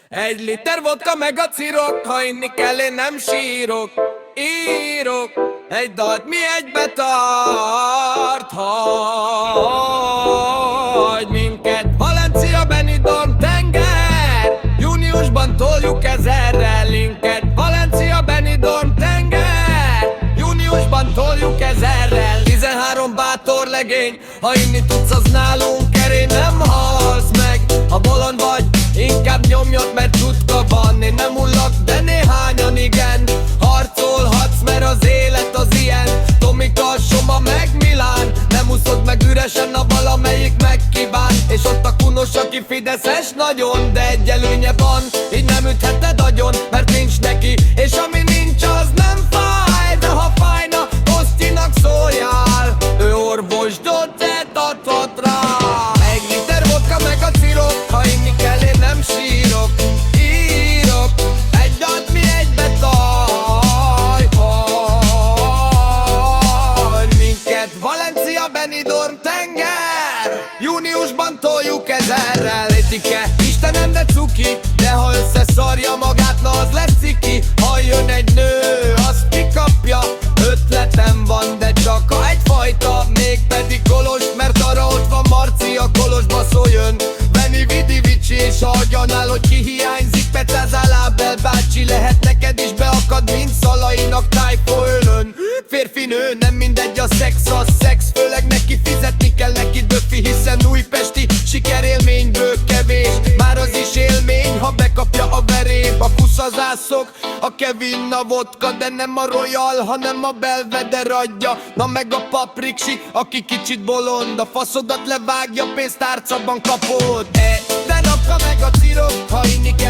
Egy liter vodka meg a cirok, ha inni kell, én nem sírok. Írok egy dalt, mi egybe tart, hagy minket. Valencia, Benidorm, tenger, júniusban toljuk 1000-rel linket. Valencia, Benidorm, tenger, júniusban toljuk 1000-rel. 13 bátor legény, ha inni tudsz, az nálunk erény. Nem halsz meg, ha bolond vagy, inkább nyomjad, mert tudka van. Én nem ullak, de néhányan igen. Harcolhatsz, mert az élet az ilyen. Tomika, Soma meg Milán, nem úszod meg üresen, a valamelyik megkíván. És ott a kunos, aki fideszes nagyon, de egy előnye van, így nem ütheted agyon, mert nincs neki. És ami nincs, az nem fáj, de ha fájna, Osztinak szóljál, ő orvosdócert adhat rá. Egy liter vodka meg a cirok, ha inni kell, én nem sírok. Írok egy dalt, mi egybe taj, hagy minket. Valencia, Benidorm, tenger, júniusban toljuk 1000-rel. Étike, Istenem, de cuki, de ha összeszarja magát, na az lesz ciki. Ha jön egy nő, azt kikapja. Ötletem van, de csak a egyfajta, mégpedig Kolos, mert arra ott van Marci, a Kolosba szóljon Veni, Vidi, Vici, és a agyanál, hogy ki hiányzik, Petázál Ábel bácsi, lehet neked is beakad, mint Szalainak Tájfó ölön. Férfi, nő, nem mindegy a szex, főleg neki fizetni kell neki döfi, hiszen újpesti sikerélményből kevés, már az is élmény, ha bekapja a veréb. A kuszazászok, a Kevin, a vodka, de nem a Royal, hanem a Belvedere adja. Na meg a Papriksi, aki kicsit bolond, a faszodat levágja, pénztárcaban kapod. De napka meg a cirok, ha inni kell,